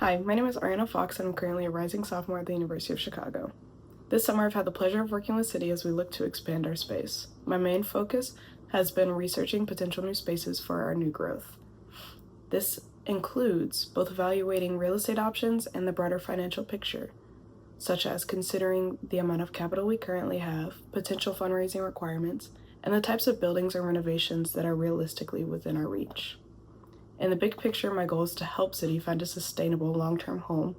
Hi, my name is Ariana Fox and I'm currently a rising sophomore at the University of Chicago. This summer I've had the pleasure of working with City as we look to expand our space. My main focus has been researching potential new spaces for our new growth. This includes both evaluating real estate options and the broader financial picture, such as considering the amount of capital we currently have, potential fundraising requirements, and the types of buildings or renovations that are realistically within our reach. In the big picture, my goal is to help City find a sustainable long-term home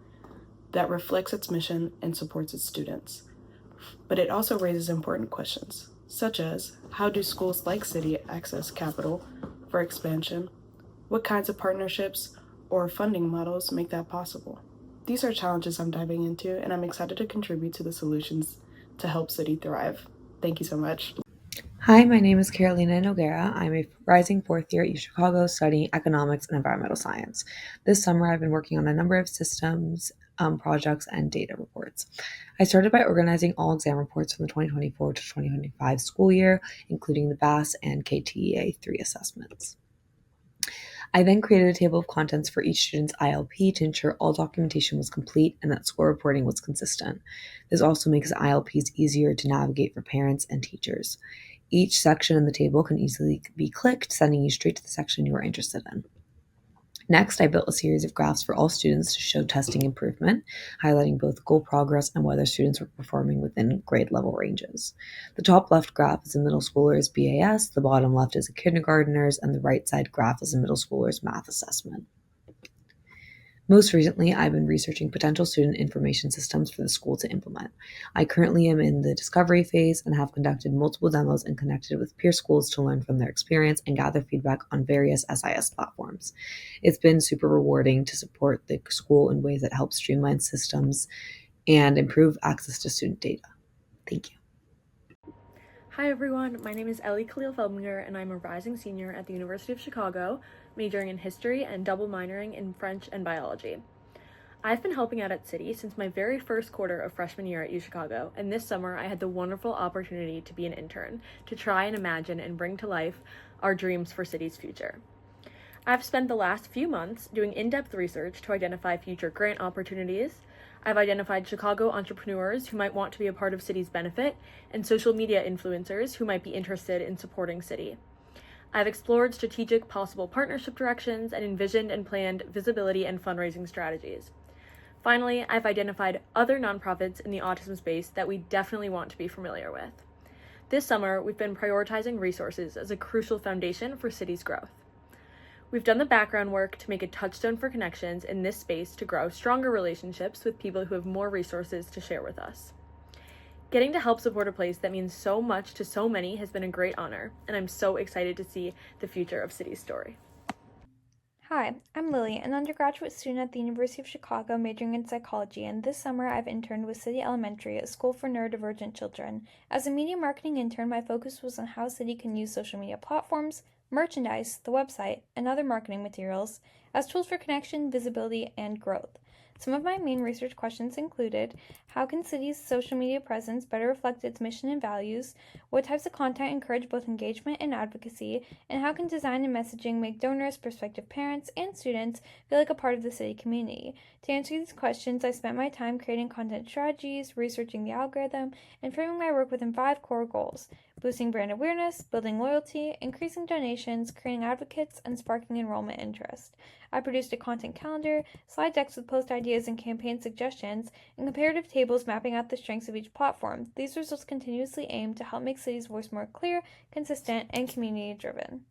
that reflects its mission and supports its students. But it also raises important questions, such as how do schools like City access capital for expansion? What kinds of partnerships or funding models make that possible? These are challenges I'm diving into, and I'm excited to contribute to the solutions to help City thrive. Thank you so much. Hi, my name is Carolina Noguera. I'm a rising fourth year at UChicago studying economics and environmental science. This summer, I've been working on a number of systems, projects, and data reports. I started by organizing all exam reports from the 2024 to 2025 school year, including the BAS and KTEA 3 assessments. I then created a table of contents for each student's ILP to ensure all documentation was complete and that score reporting was consistent. This also makes ILPs easier to navigate for parents and teachers. Each section in the table can easily be clicked, sending you straight to the section you are interested in. Next, I built a series of graphs for all students to show testing improvement, highlighting both goal progress and whether students were performing within grade level ranges. The top left graph is a middle schooler's BAS, the bottom left is a kindergartner's, and the right side graph is a middle schooler's math assessment. Most recently, I've been researching potential student information systems for the school to implement. I currently am in the discovery phase and have conducted multiple demos and connected with peer schools to learn from their experience and gather feedback on various SIS platforms. It's been super rewarding to support the school in ways that help streamline systems and improve access to student data. Thank you. Hi everyone, my name is Ellie Khalil Feldminger and I'm a rising senior at the University of Chicago, majoring in history and double minoring in French and biology. I've been helping out at City since my very first quarter of freshman year at UChicago, and this summer I had the wonderful opportunity to be an intern, to try and imagine and bring to life our dreams for City's future. I've spent the last few months doing in-depth research to identify future grant opportunities. I've identified Chicago entrepreneurs who might want to be a part of City's benefit and social media influencers who might be interested in supporting City. I've explored strategic possible partnership directions and envisioned and planned visibility and fundraising strategies. Finally, I've identified other nonprofits in the autism space that we definitely want to be familiar with. This summer, we've been prioritizing resources as a crucial foundation for City's growth. We've done the background work to make a touchstone for connections in this space to grow stronger relationships with people who have more resources to share with us. Getting to help support a place that means so much to so many has been a great honor, and I'm so excited to see the future of City's story. Hi, I'm Lily, an undergraduate student at the University of Chicago majoring in psychology, and this summer I've interned with City Elementary, a school for neurodivergent children. As a media marketing intern, my focus was on how City can use social media platforms, merchandise, the website, and other marketing materials as tools for connection, visibility, and growth. Some of my main research questions included: how can City's social media presence better reflect its mission and values? What types of content encourage both engagement and advocacy? And how can design and messaging make donors, prospective parents, and students feel like a part of the City community? To answer these questions, I spent my time creating content strategies, researching the algorithm, and framing my work within 5 core goals: boosting brand awareness, building loyalty, increasing donations, creating advocates, and sparking enrollment interest. I produced a content calendar, slide decks with post ideas and campaign suggestions, and comparative tables mapping out the strengths of each platform. These results continuously aim to help make City's voice more clear, consistent, and community-driven.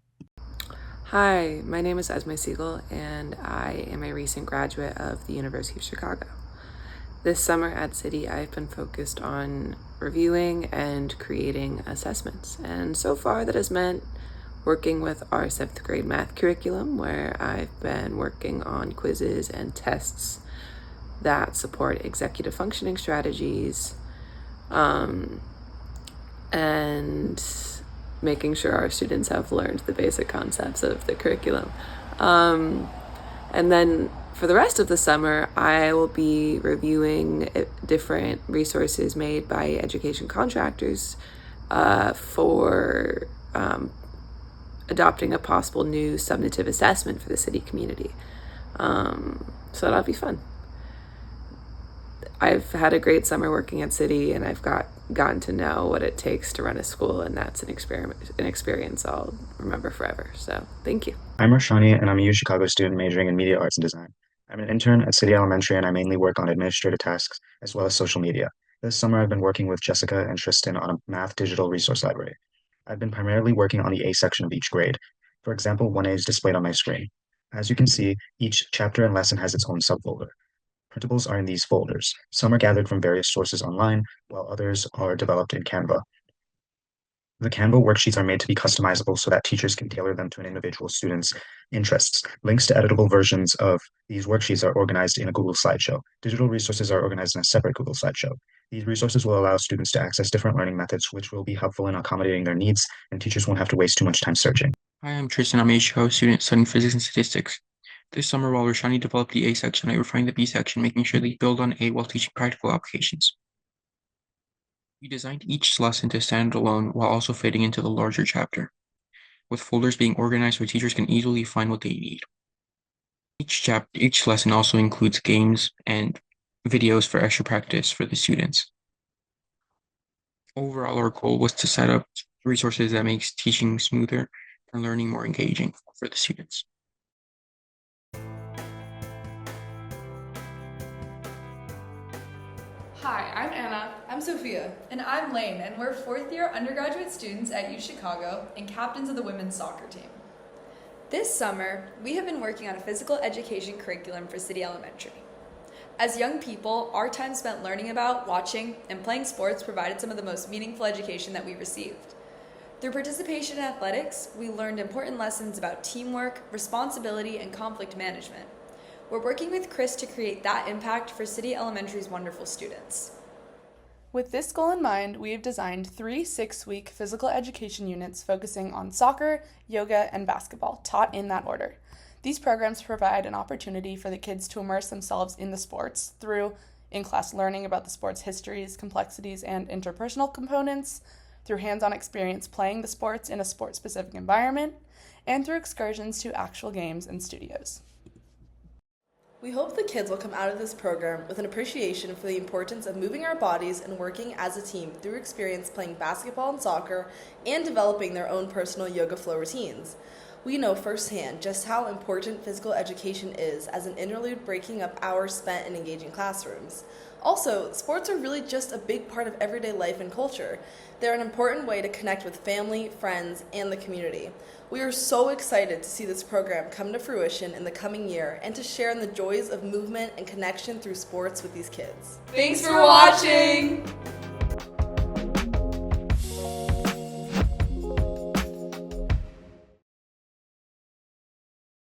Hi, my name is Esme Siegel, and I am a recent graduate of the University of Chicago. This summer at City, I've been focused on reviewing and creating assessments, and so far that has meant working with our 7th grade math curriculum, where I've been working on quizzes and tests that support executive functioning strategies, and making sure our students have learned the basic concepts of the curriculum. And then for the rest of the summer, I will be reviewing different resources made by education contractors for adopting a possible new substantive assessment for the City community. So that'll be fun. I've had a great summer working at City, and I've gotten to know what it takes to run a school, and that's an experience I'll remember forever. So thank you. I'm Roshani, and I'm a U Chicago student majoring in media arts and design. I'm an intern at City Elementary, and I mainly work on administrative tasks as well as social media. This summer, I've been working with Jessica and Tristan on a math digital resource library. I've been primarily working on the A section of each grade. For example, 1A is displayed on my screen. As you can see, each chapter and lesson has its own subfolder. Printables are in these folders. Some are gathered from various sources online, while others are developed in Canva. The Canva worksheets are made to be customizable so that teachers can tailor them to an individual student's interests. Links to editable versions of these worksheets are organized in a Google slideshow. Digital resources are organized in a separate Google slideshow. These resources will allow students to access different learning methods, which will be helpful in accommodating their needs, and teachers won't have to waste too much time searching. Hi, I'm Tristan. I'm a Chicago student studying physics and statistics. This summer, while Roshani developed the A section, I refined the B section, making sure they build on A while teaching practical applications. We designed each lesson to stand alone while also fitting into the larger chapter, with folders being organized so teachers can easily find what they need. Each lesson also includes games and videos for extra practice for the students. Overall, our goal was to set up resources that makes teaching smoother and learning more engaging for the students. Hi, I'm Anna. I'm Sophia. And I'm Lane, and we're fourth-year undergraduate students at U Chicago and captains of the women's soccer team. This summer, we have been working on a physical education curriculum for City Elementary. As young people, our time spent learning about, watching, and playing sports provided some of the most meaningful education that we received. Through participation in athletics, we learned important lessons about teamwork, responsibility, and conflict management. We're working with Chris to create that impact for City Elementary's wonderful students. With this goal in mind, we have designed 3 6-week physical education units focusing on soccer, yoga, and basketball, taught in that order. These programs provide an opportunity for the kids to immerse themselves in the sports through in-class learning about the sport's histories, complexities, and interpersonal components, through hands-on experience playing the sports in a sport-specific environment, and through excursions to actual games and studios. We hope the kids will come out of this program with an appreciation for the importance of moving our bodies and working as a team through experience playing basketball and soccer and developing their own personal yoga flow routines. We know firsthand just how important physical education is as an interlude breaking up hours spent in engaging classrooms. Also, sports are really just a big part of everyday life and culture. They're an important way to connect with family, friends, and the community. We are so excited to see this program come to fruition in the coming year and to share in the joys of movement and connection through sports with these kids. Thanks for watching!